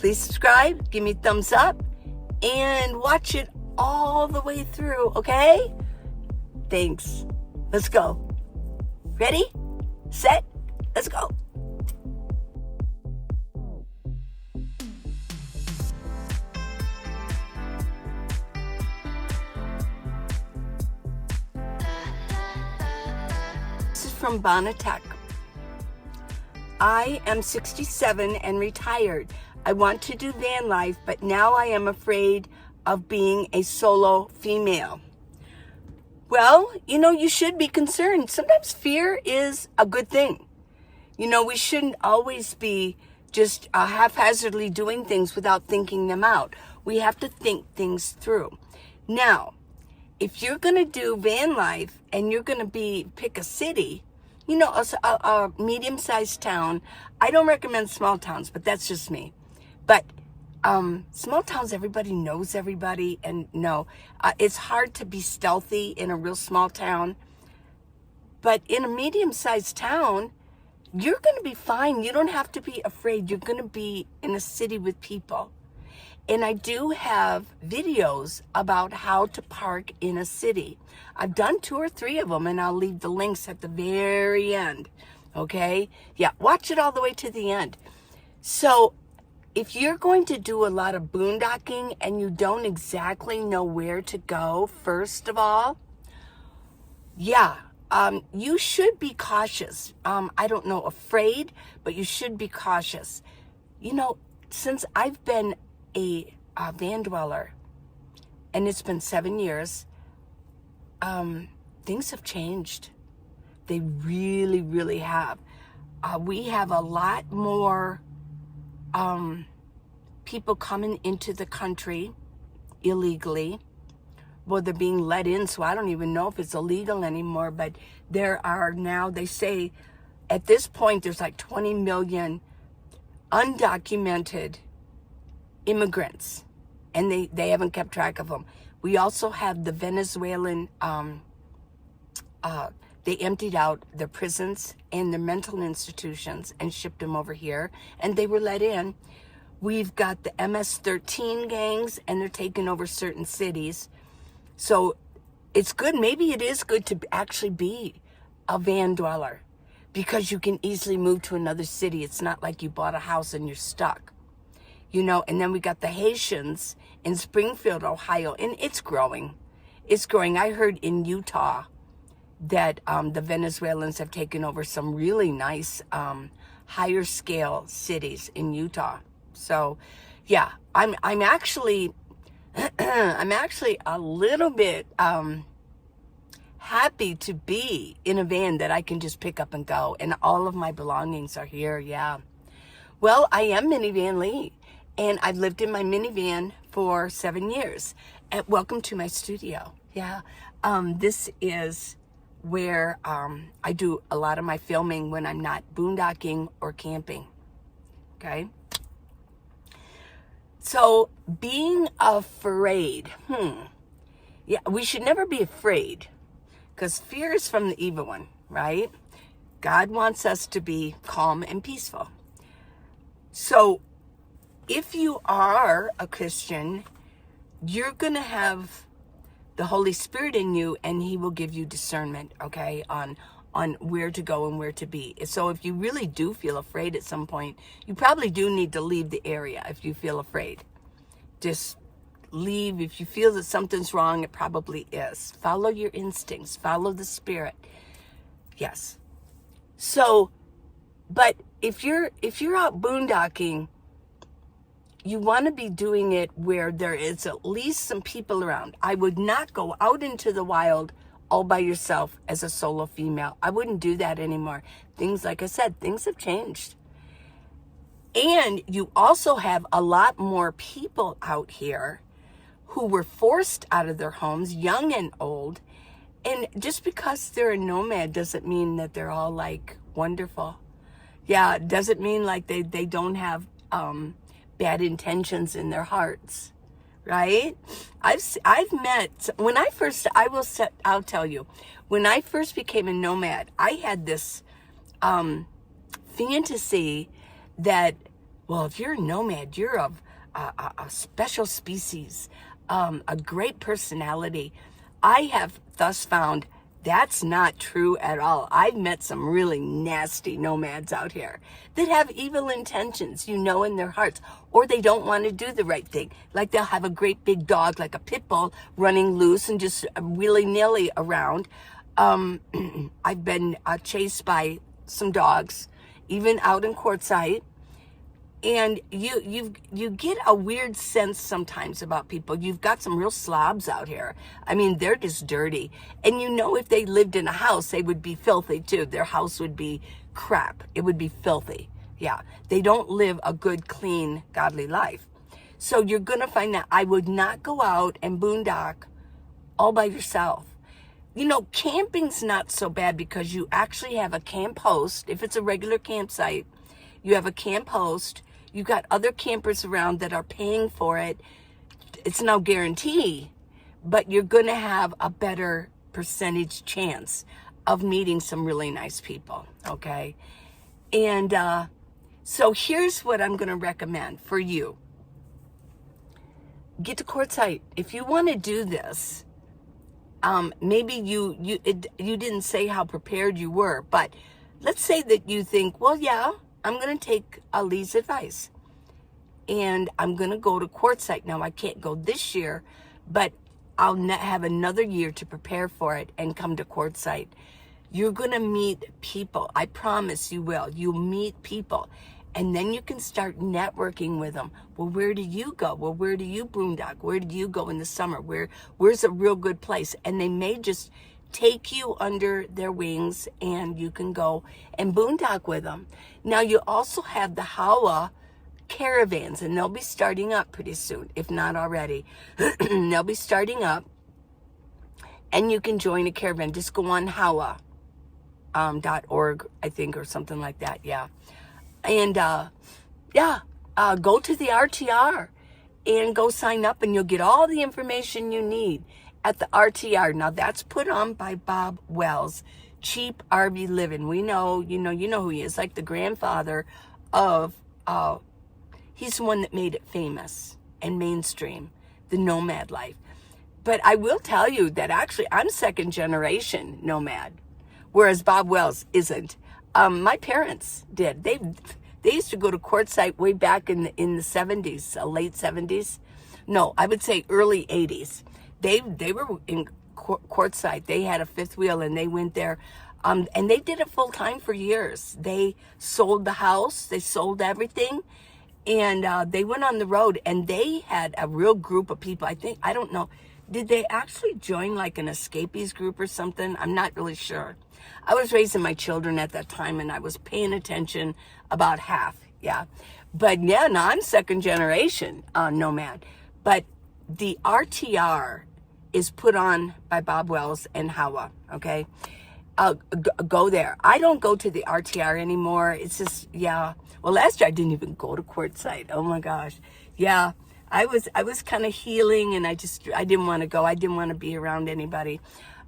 Please subscribe, give me a thumbs up, and watch it all the way through, okay? Thanks. Let's go. Ready? Set? Let's go. This is from Bonatech. I am 67 and retired. I want to do van life, but now I am afraid of being a solo female. Well, you should be concerned. Sometimes fear is a good thing. We shouldn't always be just haphazardly doing things without thinking them out. We have to think things through. Now, if you're going to do van life and you're going to pick a city, a medium-sized town. I don't recommend small towns, but that's just me. But small towns, everybody knows everybody, and it's hard to be stealthy in a real small town. But in a medium-sized town, you're going to be fine. You don't have to be afraid. You're going to be in a city with people. And I do have videos about how to park in a city. I've done 2 or 3 of them, and I'll leave the links at the very end. Okay? Yeah, watch it all the way to the end. So if you're going to do a lot of boondocking and you don't exactly know where to go, first of all, you should be cautious. I don't know, afraid, but you should be cautious. Since I've been a van dweller, and it's been 7 years, things have changed. They really, really have. We have a lot more people coming into the country illegally. Well, they're being let in, so I don't even know if it's illegal anymore, but there are now, they say, at this point, there's like 20 million undocumented immigrants, and they haven't kept track of them. We also have the Venezuelan, they emptied out their prisons and their mental institutions and shipped them over here, and they were let in. We've got the MS-13 gangs, and they're taking over certain cities. So it's good. Maybe it is good to actually be a van dweller, because you can easily move to another city. It's not like you bought a house and you're stuck. And then we got the Haitians in Springfield, Ohio, and it's growing. It's growing. I heard in Utah that the Venezuelans have taken over some really nice higher scale cities in Utah. So, yeah, I'm actually I'm actually a little bit happy to be in a van that I can just pick up and go, and all of my belongings are here. Yeah. Well, I am Minivan Lee. And I've lived in my minivan for 7 years. And welcome to my studio. Yeah. This is where I do a lot of my filming when I'm not boondocking or camping. Okay. So being afraid. Yeah, we should never be afraid, because fear is from the evil one, right? God wants us to be calm and peaceful. So if you are a Christian, you're going to have the Holy Spirit in you, and he will give you discernment, okay, on where to go and where to be. So if you really do feel afraid at some point, you probably do need to leave the area if you feel afraid. Just leave. If you feel that something's wrong, it probably is. Follow your instincts. Follow the Spirit. Yes. So, but if you're out boondocking, you want to be doing it where there is at least some people around. I would not go out into the wild all by yourself as a solo female. I wouldn't do that anymore. Things, like I said, things have changed. And you also have a lot more people out here who were forced out of their homes, young and old. And just because they're a nomad doesn't mean that they're all like wonderful. Yeah, it doesn't mean like they don't have bad intentions in their hearts, right? I've met, when I first, I'll tell you, when I first became a nomad, I had this fantasy that well, if you're a nomad, you're of a special species, a great personality. I have thus found that's not true at all. I've met some really nasty nomads out here that have evil intentions, in their hearts, or they don't want to do the right thing. Like they'll have a great big dog, like a pit bull, running loose and just willy-nilly around. I've been chased by some dogs, even out in Quartzsite. And you get a weird sense sometimes about people. You've got some real slobs out here. I mean, they're just dirty. And if they lived in a house, they would be filthy too. Their house would be crap. It would be filthy. Yeah. They don't live a good, clean, godly life. So you're going to find that I would not go out and boondock all by yourself. Camping's not so bad because you actually have a camp host. If it's a regular campsite, you have a camp host. You've got other campers around that are paying for it. It's no guarantee, but you're going to have a better percentage chance of meeting some really nice people, okay? And so here's what I'm going to recommend for you. Get to Quartzsite. If you want to do this, maybe you didn't say how prepared you were, but let's say that you think, well, yeah, I'm going to take Lee's advice and I'm going to go to Quartzsite. Now, I can't go this year, but I'll have another year to prepare for it and come to Quartzsite. You're going to meet people. I promise you will. You'll meet people. And then you can start networking with them. Well, where do you go? Well, where do you boondock? Where do you go in the summer? Where's a real good place? And they may just take you under their wings and you can go and boondock with them. Now, you also have the Hawa caravans, and they'll be starting up pretty soon, if not already. They'll be starting up, and you can join a caravan. Just go on Hawa.org, I think, or something like that, yeah. And, go to the RTR and go sign up, and you'll get all the information you need at the RTR. Now, that's put on by Bob Wells, Cheap RV Living. We know, you know who he is, like the grandfather of, he's the one that made it famous and mainstream, the nomad life. But I will tell you that actually I'm second generation nomad, whereas Bob Wells isn't. My parents did. They used to go to Quartzsite way back in the 70s, late 70s. No, I would say early 80s. They were in Quartzsite. They had a fifth wheel and they went there. And they did it full time for years. They sold the house. They sold everything. And they went on the road and they had a real group of people. I don't know. Did they actually join like an escapees group or something? I'm not really sure. I was raising my children at that time and I was paying attention about half. Yeah. But yeah, no, I'm second generation nomad. But the RTR is put on by Bob Wells and Hawa, okay? Go there. I don't go to the RTR anymore. It's just, yeah. Well, last year I didn't even go to Quartzsite. Oh my gosh. Yeah. I was kind of healing and I didn't want to go. I didn't want to be around anybody.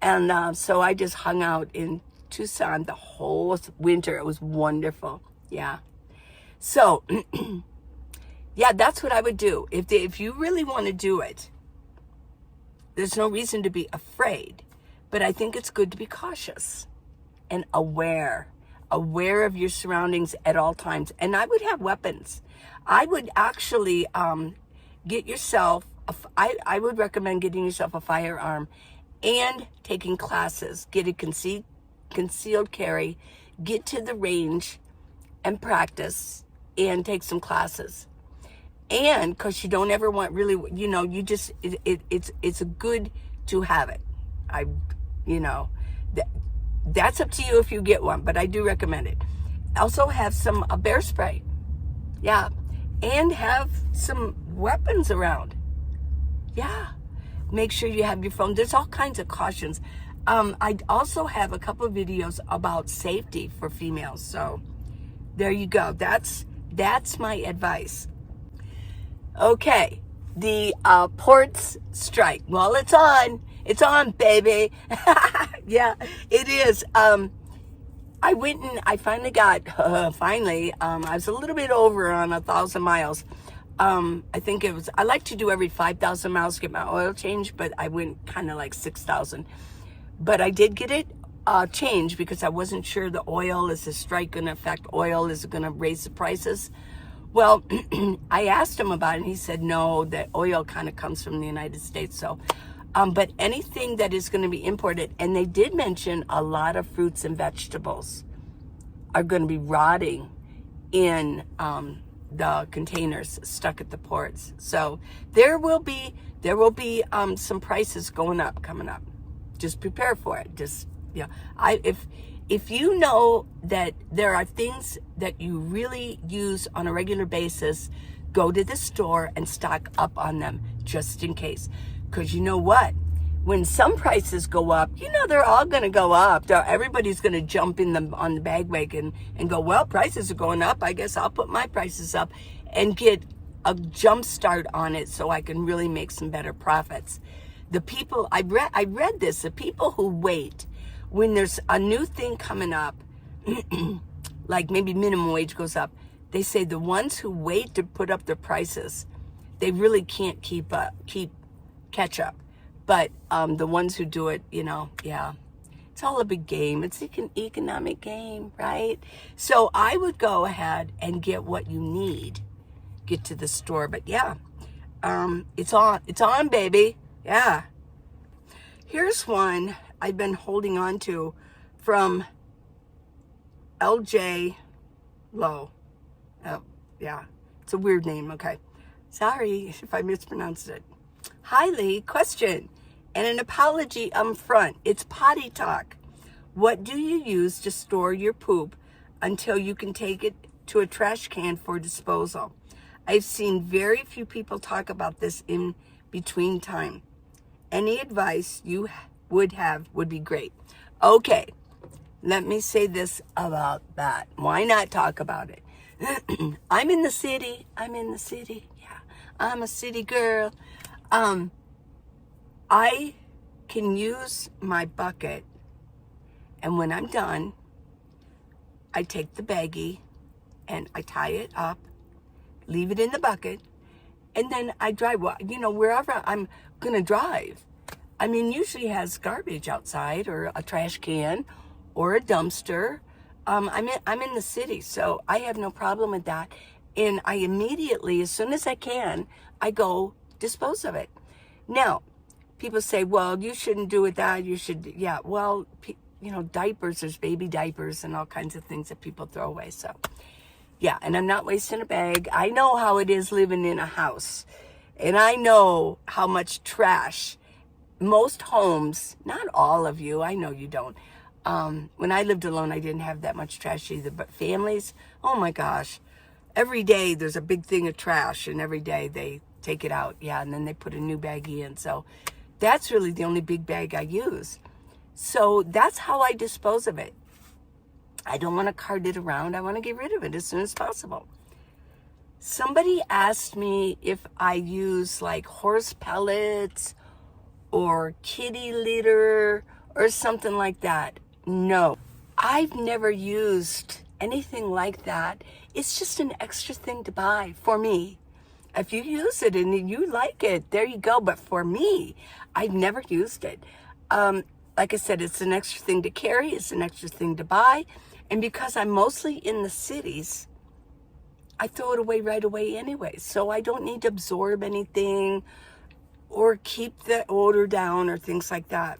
And so I just hung out in Tucson the whole winter. It was wonderful. Yeah. So, yeah, that's what I would do. If you really want to do it, there's no reason to be afraid. But I think it's good to be cautious and aware of your surroundings at all times. And I would have weapons. I would actually get yourself, I would recommend getting yourself a firearm and taking classes. Get a concealed carry, get to the range and practice and take some classes. And because you don't ever want really, you just, it's good to have it. That's up to you if you get one, but I do recommend it. Also have some bear spray. Yeah. And have some weapons around. Yeah. Make sure you have your phone. There's all kinds of cautions. I also have a couple of videos about safety for females. So there you go. That's my advice. Okay. The ports strike. Well, it's on. It's on, baby. Yeah, it is. I went and I finally got, I was a little bit over on 1,000 miles. I think it was, I like to do every 5,000 miles, get my oil changed, but I went kind of like 6,000. But I did get it changed because I wasn't sure the oil, is the strike going to affect oil? Is it going to raise the prices? Well, I asked him about it, and he said, no, the oil kind of comes from the United States. So, but anything that is going to be imported, and they did mention a lot of fruits and vegetables are going to be rotting in the containers stuck at the ports. So there will be some prices going up, coming up. Just prepare for it. Just, yeah. If you know that there are things that you really use on a regular basis, go to the store and stock up on them just in case. Because you know what? When some prices go up, you know they're all going to go up. Everybody's going to jump on the bagwagon and go, well, prices are going up. I guess I'll put my prices up and get a jump start on it so I can really make some better profits. The people, I read this, the people who wait when there's a new thing coming up, like maybe minimum wage goes up, they say the ones who wait to put up their prices, they really can't catch up. But the ones who do it, yeah, it's all a big game. It's an economic game, right? So I would go ahead and get what you need, get to the store. But yeah, it's on, baby. Yeah. Here's one I've been holding on to from LJ Low. Oh, yeah. It's a weird name. Okay. Sorry if I mispronounced it. Hi, Lee. Question and an apology up front. It's potty talk. What do you use to store your poop until you can take it to a trash can for disposal? I've seen very few people talk about this in between time. Any advice you would be great. Okay, let me say this about that. Why not talk about it? I'm in the city. Yeah, I'm a city girl. I can use my bucket, and when I'm done, I take the baggie and I tie it up, leave it in the bucket, and then I drive, wherever I'm gonna drive. I mean, usually has garbage outside or a trash can or a dumpster. I'm in the city, so I have no problem with that. And I immediately, as soon as I can, I go dispose of it. Now, people say, well, you shouldn't do it that. You should, yeah, well, diapers, there's baby diapers and all kinds of things that people throw away. So, yeah, and I'm not wasting a bag. I know how it is living in a house. And I know how much trash most homes, not all of you, I know you don't. When I lived alone, I didn't have that much trash either. But families, oh my gosh, every day there's a big thing of trash, and every day they take it out. Yeah, and then they put a new baggie in. So that's really the only big bag I use. So that's how I dispose of it. I don't want to cart it around. I want to get rid of it as soon as possible. Somebody asked me if I use like horse pellets or kitty litter or something like that. No, I've never used anything like that. It's just an extra thing to buy for me. If you use it and you like it, there you go. But for me, I've never used it. Like I said, it's an extra thing to carry. It's an extra thing to buy. And because I'm mostly in the cities, I throw it away right away anyway. So I don't need to absorb anything or keep the odor down or things like that.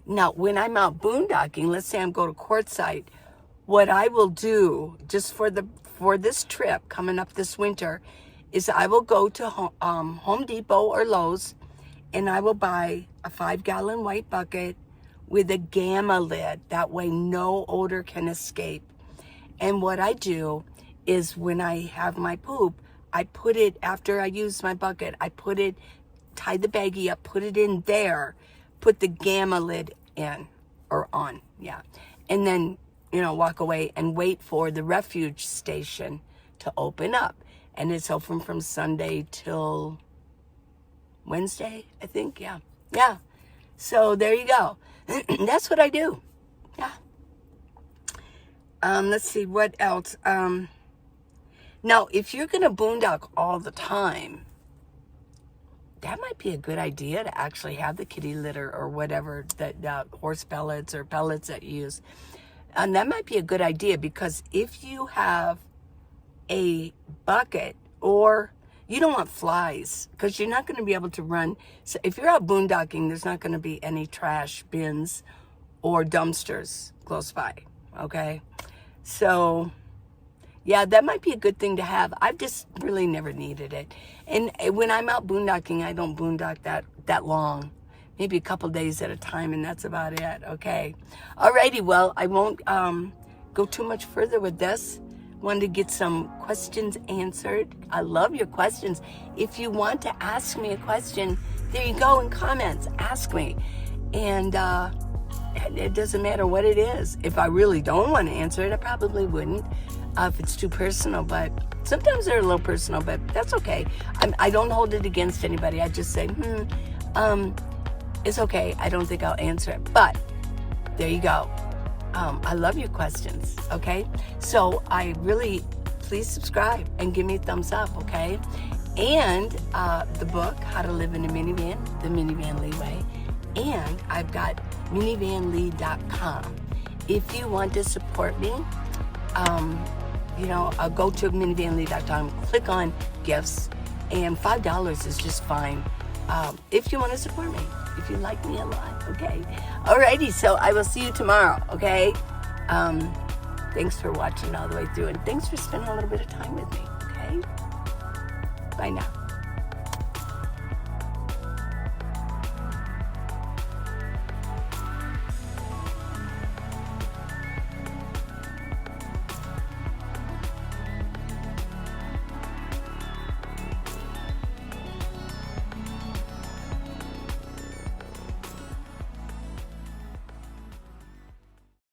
Now, when I'm out boondocking, let's say I'm going to Quartzsite, what I will do just for this trip coming up this winter is I will go to Home Depot or Lowe's, and I will buy a 5-gallon white bucket with a gamma lid. That way no odor can escape. And what I do is when I have my poop, I put it, after I use my bucket, I put it, tie the baggie up, put it in there, put the gamma lid in or on, yeah. And then, walk away and wait for the refuge station to open up. And it's open from Sunday till Wednesday, I think, yeah. So there you go. That's what I do, yeah. Let's see, what else? Now, if you're going to boondock all the time, that might be a good idea to actually have the kitty litter or whatever, that horse pellets or pellets that you use. And that might be a good idea, because if you have a bucket, or you don't want flies, because you're not going to be able to run. So if you're out boondocking, there's not going to be any trash bins or dumpsters close by, okay? So, yeah, that might be a good thing to have. I've just really never needed it. And when I'm out boondocking, I don't boondock that long. Maybe a couple days at a time, and that's about it, okay? Alrighty, well, I won't go too much further with this. Wanted to get some questions answered. I love your questions. If you want to ask me a question, there you go in comments. Ask me. And it doesn't matter what it is. If I really don't want to answer it, I probably wouldn't if it's too personal. But sometimes they're a little personal, but that's okay. I don't hold it against anybody. I just say, it's okay. I don't think I'll answer it. But there you go. I love your questions, okay? So please subscribe and give me a thumbs up, okay? And the book, How to Live in a Minivan, The Minivan Lee Way. And I've got minivanlee.com. If you want to support me, go to minivanlee.com, click on gifts, and $5 is just fine. If you want to support me, if you like me a lot, okay? Alrighty, so I will see you tomorrow, okay? Thanks for watching all the way through, and thanks for spending a little bit of time with me, okay? Bye now.